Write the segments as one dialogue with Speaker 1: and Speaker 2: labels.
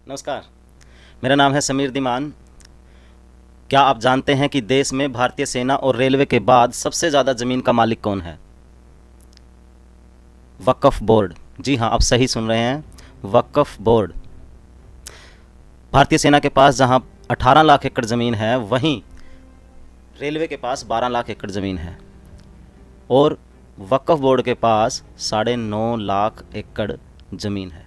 Speaker 1: नमस्कार। मेरा नाम है समीर दीमान। क्या आप जानते हैं कि देश में भारतीय सेना और रेलवे के बाद सबसे ज़्यादा ज़मीन का मालिक कौन है? वक्फ बोर्ड। जी हाँ, आप सही सुन रहे हैं, वक्फ बोर्ड। भारतीय सेना के पास जहां 18 लाख एकड़ ज़मीन है, वहीं रेलवे के पास 12 लाख एकड़ ज़मीन है और वक्फ बोर्ड के पास 9.5 लाख एकड़ ज़मीन है।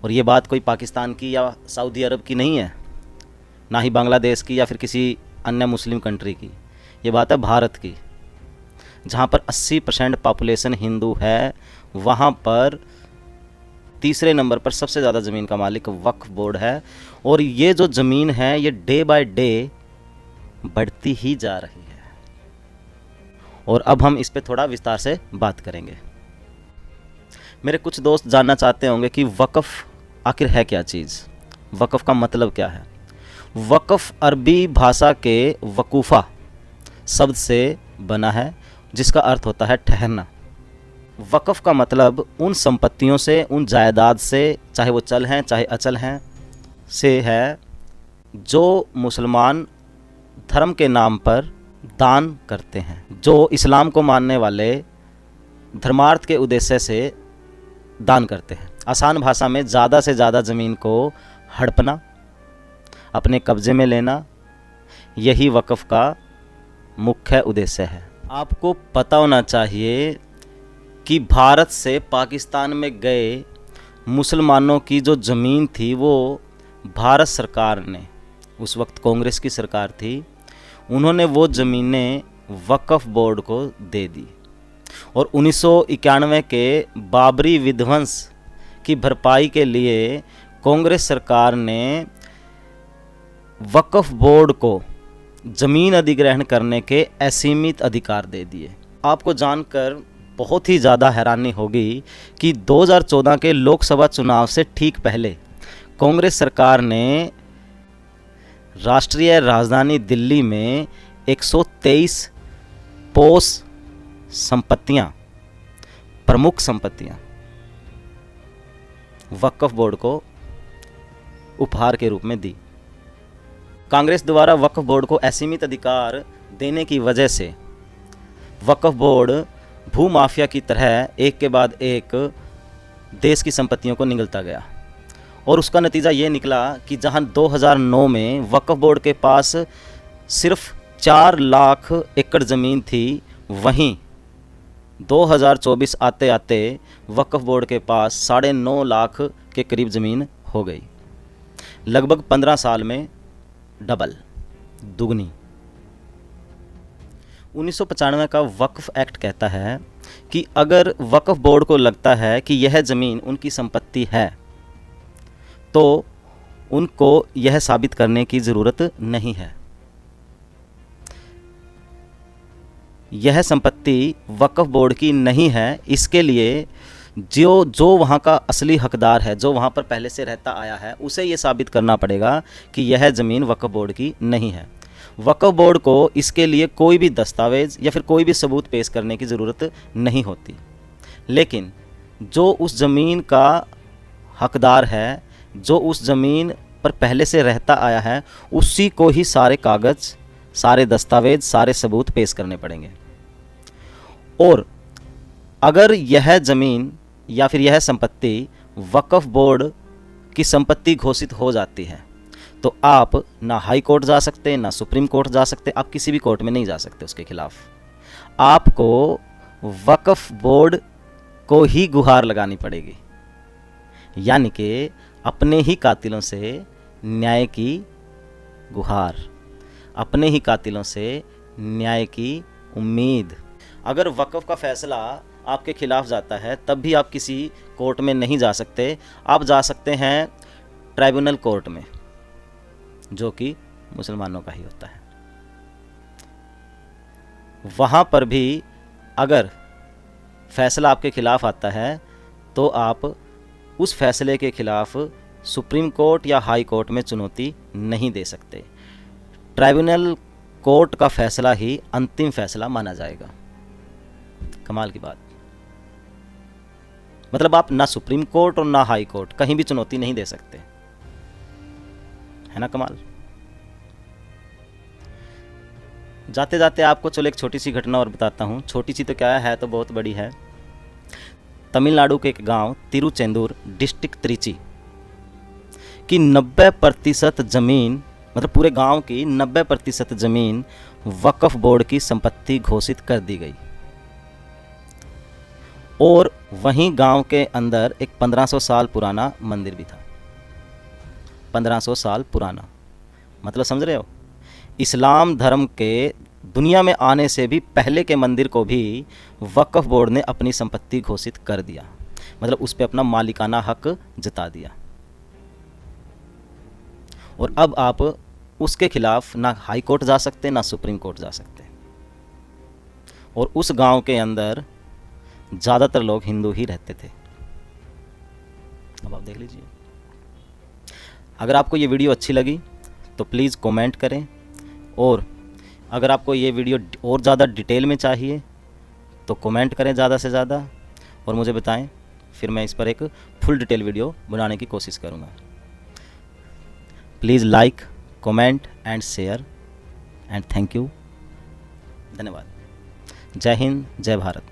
Speaker 1: और ये बात कोई पाकिस्तान की या सऊदी अरब की नहीं है, ना ही बांग्लादेश की या फिर किसी अन्य मुस्लिम कंट्री की। ये बात है भारत की, जहाँ पर 80% पॉपुलेशन हिंदू है। वहाँ पर तीसरे नंबर पर सबसे ज़्यादा ज़मीन का मालिक वक्फ बोर्ड है। और ये जो ज़मीन है ये डे बाय डे बढ़ती ही जा रही है। और अब हम इस पे थोड़ा विस्तार से बात करेंगे। मेरे कुछ दोस्त जानना चाहते होंगे कि वक्फ आखिर है क्या चीज़, वक्फ का मतलब क्या है। वक्फ अरबी भाषा के वकूफ़ा शब्द से बना है, जिसका अर्थ होता है ठहरना। वक्फ का मतलब उन संपत्तियों से, उन जायदाद से, चाहे वो चल हैं चाहे अचल हैं, से है जो मुसलमान धर्म के नाम पर दान करते हैं। जो इस्लाम को मानने वाले धर्मार्थ के उद्देश्य से दान करते हैं। आसान भाषा में ज़्यादा से ज़्यादा ज़मीन को हड़पना, अपने कब्ज़े में लेना, यही वक्फ का मुख्य उद्देश्य है। आपको पता होना चाहिए कि भारत से पाकिस्तान में गए मुसलमानों की जो ज़मीन थी वो भारत सरकार ने, उस वक्त कांग्रेस की सरकार थी, उन्होंने वो ज़मीनें वक्फ बोर्ड को दे दी। और 1991 के बाबरी विध्वंस की भरपाई के लिए कांग्रेस सरकार ने वक्फ बोर्ड को ज़मीन अधिग्रहण करने के असीमित अधिकार दे दिए। आपको जानकर बहुत ही ज़्यादा हैरानी होगी कि 2014 के लोकसभा चुनाव से ठीक पहले कांग्रेस सरकार ने राष्ट्रीय राजधानी दिल्ली में 123 पोस संपत्तियां, प्रमुख संपत्तियां वक्फ बोर्ड को उपहार के रूप में दी। कांग्रेस द्वारा वक्फ बोर्ड को असीमित अधिकार देने की वजह से वक्फ बोर्ड भूमाफिया की तरह एक के बाद एक देश की संपत्तियों को निगलता गया। और उसका नतीजा ये निकला कि जहां 2009 में वक्फ बोर्ड के पास सिर्फ 4 लाख एकड़ ज़मीन थी, वहीं 2024 आते आते वक्फ बोर्ड के पास 9.5 लाख के करीब ज़मीन हो गई। लगभग 15 साल में डबल, दुगनी। 1995 का वक्फ एक्ट कहता है कि अगर वक्फ बोर्ड को लगता है कि यह ज़मीन उनकी संपत्ति है तो उनको यह साबित करने की ज़रूरत नहीं है। यह संपत्ति वक्फ बोर्ड की नहीं है, इसके लिए जो वहाँ का असली हकदार है, जो वहाँ पर पहले से रहता आया है, उसे ये साबित करना पड़ेगा कि यह ज़मीन वक्फ बोर्ड की नहीं है। वक्फ बोर्ड को इसके लिए कोई भी दस्तावेज़ या फिर कोई भी सबूत पेश करने की ज़रूरत नहीं होती। लेकिन जो उस ज़मीन का हकदार है, जो उस ज़मीन पर पहले से रहता आया है, उसी को ही सारे कागज़, सारे दस्तावेज़, सारे सबूत पेश करने पड़ेंगे। और अगर यह ज़मीन या फिर यह संपत्ति वक्फ बोर्ड की संपत्ति घोषित हो जाती है तो आप ना हाई कोर्ट जा सकते, ना सुप्रीम कोर्ट जा सकते, आप किसी भी कोर्ट में नहीं जा सकते उसके खिलाफ। आपको वक्फ बोर्ड को ही गुहार लगानी पड़ेगी, यानी कि अपने ही कातिलों से न्याय की गुहार, अपने ही कातिलों से न्याय की उम्मीद। अगर वक्फ का फैसला आपके खिलाफ जाता है तब भी आप किसी कोर्ट में नहीं जा सकते। आप जा सकते हैं ट्राइब्यूनल कोर्ट में, जो कि मुसलमानों का ही होता है। वहाँ पर भी अगर फैसला आपके खिलाफ आता है तो आप उस फैसले के खिलाफ सुप्रीम कोर्ट या हाई कोर्ट में चुनौती नहीं दे सकते। ट्राइब्यूनल कोर्ट का फैसला ही अंतिम फैसला माना जाएगा। कमाल की बात। मतलब आप ना सुप्रीम कोर्ट और ना हाई कोर्ट कहीं भी चुनौती नहीं दे सकते। है ना कमाल। जाते जाते आपको चलो एक छोटी सी घटना और बताता हूँ। छोटी सी तो क्या है तो बहुत बड़ी है। तमिलनाडु के एक गांव तिरुचेंदूर, डिस्ट्रिक्ट त्रिची की 90% ज़मीन, मतलब पूरे गांव की 90% ज़मीन वक्फ बोर्ड की संपत्ति घोषित कर दी गई। और वहीं गांव के अंदर एक 1500 साल पुराना मंदिर भी था। 1500 साल पुराना मतलब समझ रहे हो, इस्लाम धर्म के दुनिया में आने से भी पहले के मंदिर को भी वक्फ बोर्ड ने अपनी संपत्ति घोषित कर दिया, मतलब उस पर अपना मालिकाना हक जता दिया। और अब आप उसके खिलाफ ना हाई कोर्ट जा सकते ना सुप्रीम कोर्ट जा सकते। और उस गांव के अंदर ज़्यादातर लोग हिंदू ही रहते थे। अब आप देख लीजिए। अगर आपको ये वीडियो अच्छी लगी तो प्लीज़ कमेंट करें, और अगर आपको ये वीडियो और ज़्यादा डिटेल में चाहिए तो कमेंट करें ज़्यादा से ज़्यादा और मुझे बताएं, फिर मैं इस पर एक फुल डिटेल वीडियो बनाने की कोशिश करूँगा। Please like, comment and share and thank you. धन्यवाद। जय हिंद, जय भारत।